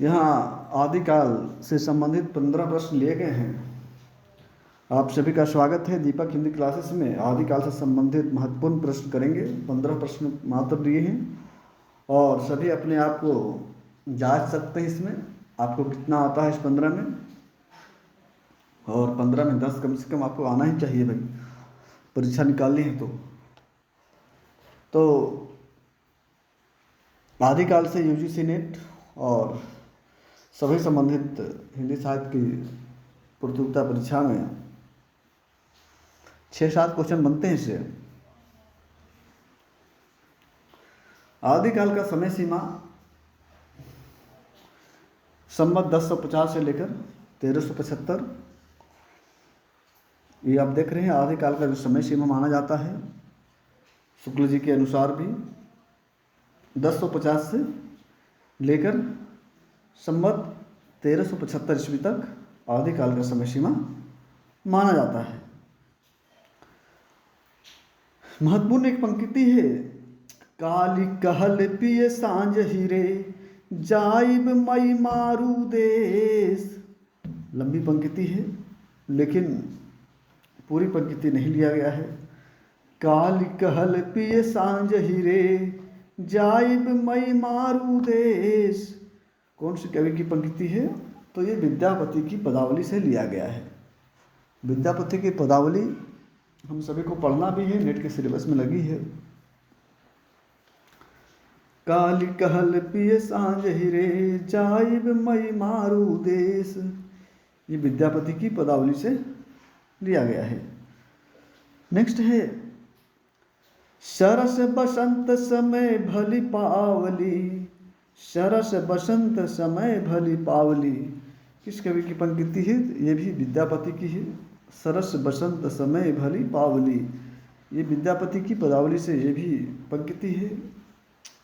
यहाँ आदिकाल से संबंधित 15 प्रश्न लिए गए हैं। आप सभी का स्वागत है दीपक हिंदी क्लासेस में। आदिकाल से संबंधित महत्वपूर्ण प्रश्न करेंगे। 15 प्रश्न मात्र दिए हैं और सभी अपने आप को जांच सकते हैं इसमें आपको कितना आता है इस 15 में, और 15 में 10 कम से कम आपको आना ही चाहिए भाई, परीक्षा निकालनी है तो आदिकाल से यूजीसी नेट और सभी संबंधित हिंदी साहित्य की प्रतियोगिता परीक्षा में 6-7 क्वेश्चन बनते हैं इससे। आदिकाल का समय सीमा संवत 1050 से लेकर 1375, ये आप देख रहे हैं। आदिकाल का जो समय सीमा माना जाता है शुक्ल जी के अनुसार भी 1050 से लेकर संवत 1375 ईस्वी तक आदिकाल का समय सीमा माना जाता है। महत्वपूर्ण एक पंक्ति है, काली कहल पिय सांझ हीरे जाइब मई मारू देश। लंबी पंक्ति है लेकिन पूरी पंक्ति नहीं लिया गया है। काली कहल पिय सांझ हीरे जाइब मई मारू देश। कौन सी कवि की पंक्ति है? तो ये विद्यापति की पदावली से लिया गया है। विद्यापति की पदावली हम सभी को पढ़ना भी है, नेट के सिलेबस में लगी है। काली कहल पिय सांझ हीरे जाइब मई मारू देश, ये विद्यापति की पदावली से लिया गया है। नेक्स्ट है, सरस बसंत समय भली पावली। सरस बसंत समय भली पावली किस कवि की पंक्ति है? ये भी विद्यापति की है। सरस बसंत समय भली पावली, ये विद्यापति की पदावली से ये भी पंक्ति है।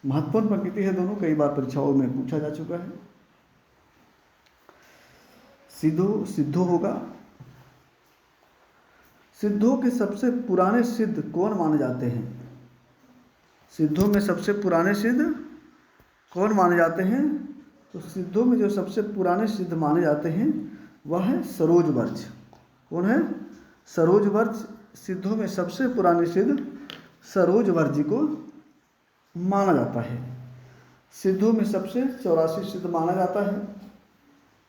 महत्वपूर्ण पंक्ति है दोनों, कई बार परीक्षाओं में पूछा जा चुका है। सिद्धो होगा। सिद्धों के सबसे पुराने सिद्ध कौन माने जाते हैं? सिद्धों में सबसे पुराने सिद्ध कौन माने जाते हैं? तो सिद्धों में जो सबसे पुराने सिद्ध माने जाते हैं वह है सरोजवर्ज। कौन है? सरोजवर्ज। सिद्धों में सबसे पुराने सिद्ध सरोजवर्ज को माना जाता है। सिद्धों में सबसे 84 सिद्ध माना जाता है।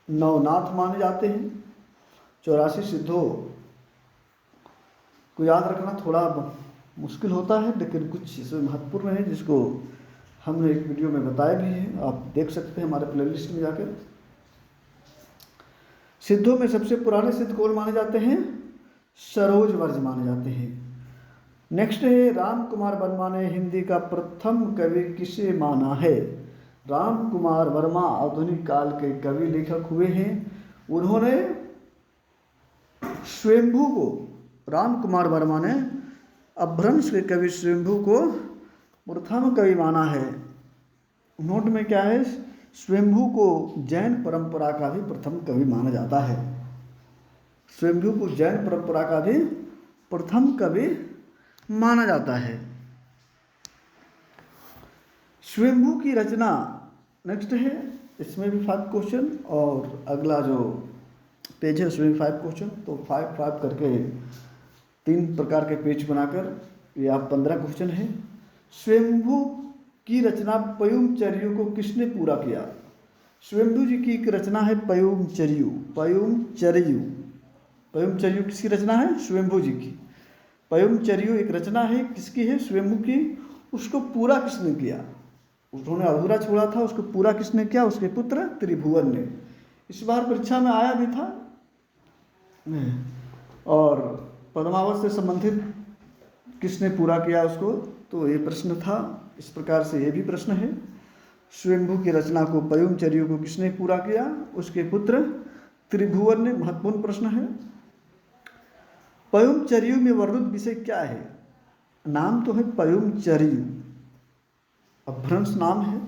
नवनाथ माने जाते हैं। 84 सिद्धों को याद रखना थोड़ा मुश्किल होता है, लेकिन कुछ इसमें महत्वपूर्ण है जिसको हमने एक वीडियो में बताया भी है, आप देख सकते हैं हमारे प्लेलिस्ट में जाकर। सिद्धों में सबसे पुराने सिद्ध कौन माने जाते हैं? सरोजवर्ज माने जाते हैं। नेक्स्ट है, राम कुमार वर्मा ने हिंदी का प्रथम कवि किसे माना है? राम कुमार वर्मा आधुनिक काल के कवि लेखक हुए हैं। उन्होंने स्वयंभू को, राम कुमार वर्मा ने अपभ्रंश के कवि स्वयंभू को प्रथम कवि माना है। नोट में क्या है? स्वयंभू को जैन परंपरा का भी प्रथम कवि माना जाता है। स्वयंभू को जैन परंपरा का भी प्रथम कवि माना जाता है। स्वयंभू की रचना नेक्स्ट है, इसमें भी 5 क्वेश्चन और अगला जो पेज है उसमें भी 5 क्वेश्चन। तो 5 करके 3 प्रकार के पेज बनाकर ये आप 15 क्वेश्चन है। स्वयंभू की रचना पयुमचर्यु को किसने पूरा किया? स्वयंभू जी की एक रचना है पयुमचर्यु। पयुमचर्यु किसकी रचना है? स्वयंभू जी की। पयुमचर्यु एक रचना है, किसकी है? स्वयंभू की। उसको पूरा किसने किया? उन्होंने अधूरा छोड़ा था, उसको पूरा किसने किया? उसके पुत्र त्रिभुवन ने। इस बार परीक्षा में आया भी था। और पद्मावत से संबंधित किसने पूरा किया उसको? तो ये प्रश्न था। इस प्रकार से ये भी प्रश्न है, स्वयंभू की रचना को पयुमचर्यु को किसने पूरा किया? उसके पुत्र त्रिभुवन ने। महत्वपूर्ण प्रश्न है। पयुमचर्यु में वर्णित विषय क्या है? नाम तो है पयुमचर्यु, अपभ्रंश नाम है,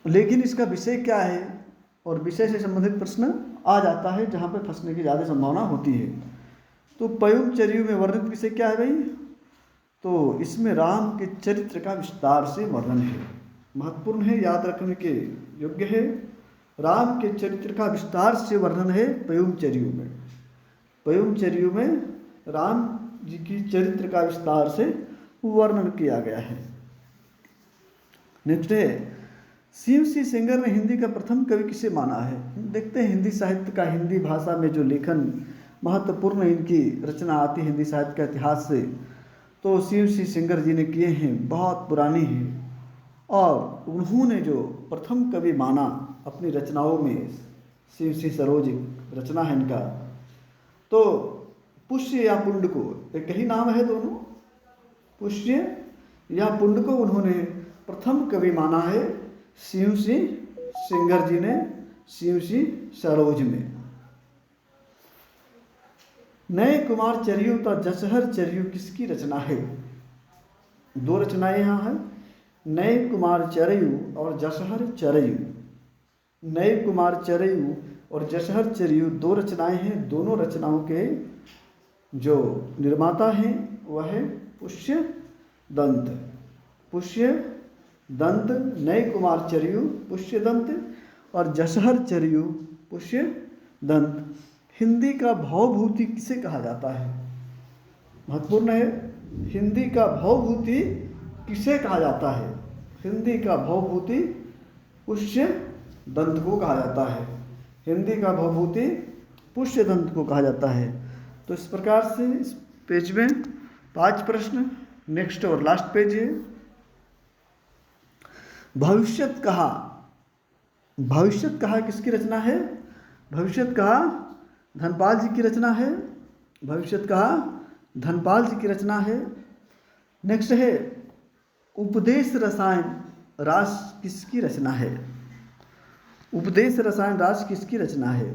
लेकिन इसका विषय क्या है? और विषय से संबंधित प्रश्न आ जाता है जहाँ पे फंसने की ज़्यादा संभावना होती है। तो पयुमचर्यु में वर्णित विषय क्या है भाई? तो इसमें राम के चरित्र का विस्तार से वर्णन है। महत्वपूर्ण है, याद रखने के योग्य है। राम के चरित्र का विस्तार से वर्णन है पयुमचर्यु में। पयुमचर्यु में राम जी की चरित्र का विस्तार से वर्णन किया गया है। नेक्स्ट है, CMC सेंगर ने हिंदी का प्रथम कवि किसे माना है? देखते हैं हिंदी साहित्य का, हिंदी भाषा में जो लेखन महत्वपूर्ण इनकी रचना आती है हिंदी साहित्य का इतिहास से, तो CMC सेंगर जी ने किए हैं, बहुत पुरानी है। और उन्होंने जो प्रथम कवि माना अपनी रचनाओं में, CMC सरोज रचना है इनका, तो पुष्य या पुंड को, एक ही नाम है दोनों, पुष्य या पुंड को उन्होंने प्रथम कवि माना है CMC सेंगर जी ने CMC सरोज में। नए कुमार चरियु तथा जसहर चरियु किसकी रचना है? दो रचनाएं यहाँ हैं, नए कुमार चरियु और जसहर चरियु। नए कुमार चरियु और जसहर चरियु दो रचनाएं हैं। दोनों रचनाओं के जो निर्माता हैं वह है पुष्य दंत। पुष्य दंत, नए कुमार चरियु पुष्य दंत और जसहर चरियु पुष्य दंत। हिंदी का भावभूति किसे कहा जाता है? महत्वपूर्ण है, हिंदी का भावभूति किसे कहा जाता है? हिंदी का भावभूति पुष्य दंत को कहा जाता है। हिंदी का भावभूति पुष्य दंत को कहा जाता है। तो इस प्रकार से इस पेज में 5 प्रश्न। नेक्स्ट और लास्ट पेज है, भविष्यत कहा। भविष्यत कहा किसकी रचना है? भविष्यत कहा धनपाल जी की रचना है। भविष्यत कहा धनपाल जी की रचना है। नेक्स्ट है, उपदेश रसायन रास किसकी रचना है? उपदेश रसायन रास किसकी रचना है?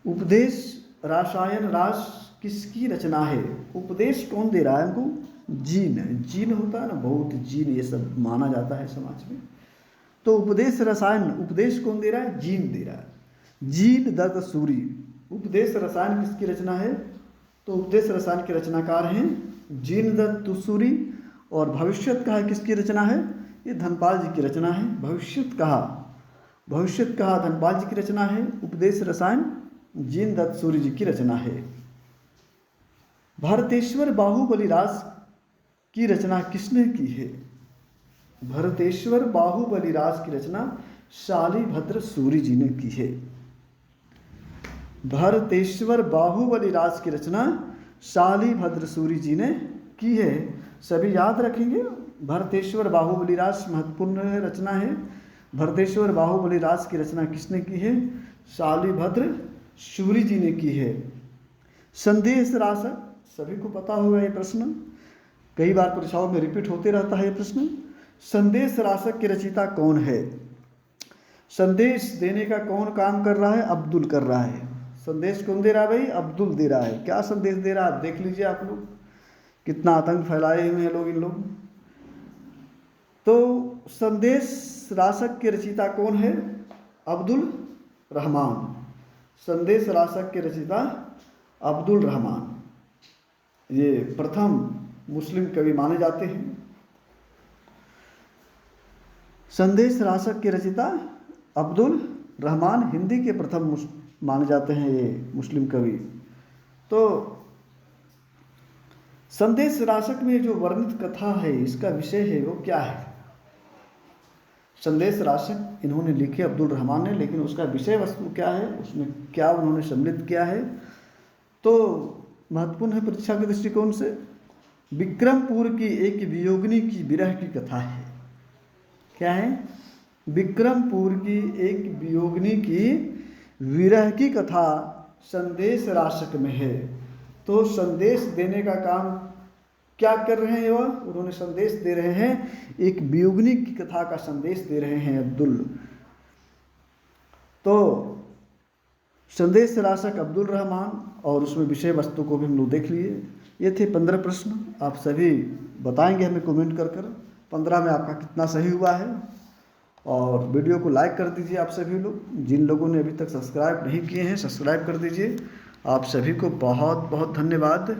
उपदेश रसायन रास किसकी रचना है? उपदेश कौन दे रहा है हमको? जीन। जीन होता है ना, बहुत जीन ये सब माना जाता है समाज में। तो उपदेश रसायन, उपदेश कौन दे रहा है? जीन दे रहा है। जीन दत्त सूरी। उपदेश रसायन किसकी रचना है? तो उपदेश रसायन के रचनाकार हैं जीन दत्त सूरी। और भविष्यत कहा किसकी रचना है? ये धनपाल जी की रचना है। भविष्यत कहा धनपाल जी की रचना है। उपदेश रसायन जीन दत्त सूरी जी की रचना है। भरतेश्वर बाहुबली रास की रचना किसने की है? भरतेश्वर बाहुबली रास की रचना शालिभद्र सूरी जी ने की है। भरतेश्वर बाहुबली रास की रचना शालिभद्र सूरी जी ने की है। सभी याद रखेंगे, भरतेश्वर बाहुबली रास महत्वपूर्ण रचना है। भरतेश्वर बाहुबली रास की रचना किसने की है? शालिभद्र सूरी जी ने की है। संदेश रासक, सभी को पता होगा ये प्रश्न, कई बार परीक्षाओं में रिपीट होते रहता है ये प्रश्न। संदेश रासक के रचयिता कौन है? संदेश देने का कौन काम कर रहा है? अब्दुल कर रहा है। संदेश कौन दे रहा है भाई? अब्दुल दे रहा है। क्या संदेश दे रहा है आप देख लीजिए, आप लोग कितना आतंक फैलाए हुए हैं लोग, इन लोग। तो संदेश रासक के रचयिता कौन है? अब्दुल रहमान। संदेश रासक के रचयिता अब्दुल रहमान, ये प्रथम मुस्लिम कवि माने जाते हैं। संदेश रासक के रचयिता अब्दुल रहमान हिंदी के प्रथम माने जाते हैं ये मुस्लिम कवि। तो संदेश रासक में जो वर्णित कथा है, इसका विषय है वो क्या है? संदेश रासक इन्होंने लिखे अब्दुल रहमान ने, लेकिन उसका विषय वस्तु क्या है, उसमें क्या उन्होंने सम्मिलित किया है, तो महत्वपूर्ण है परीक्षा के दृष्टिकोण से। विक्रमपुर की एक वियोगिनी की विरह की कथा है। क्या है? विक्रमपुर की एक वियोगिनी की विरह की कथा संदेश रासक में है। तो संदेश देने का काम क्या कर रहे हैं वह? उन्होंने संदेश दे रहे हैं, एक वियोगिनी की कथा का संदेश दे रहे हैं अब्दुल। तो संदेश रासक अब्दुल रहमान, और उसमें विषय वस्तु को भी हम लोग देख लिए। ये थे 15 प्रश्न। आप सभी बताएंगे हमें कमेंट कर 15 में आपका कितना सही हुआ है। और वीडियो को लाइक कर दीजिए आप सभी लोग। जिन लोगों ने अभी तक सब्सक्राइब नहीं किए हैं, सब्सक्राइब कर दीजिए। आप सभी को बहुत बहुत धन्यवाद।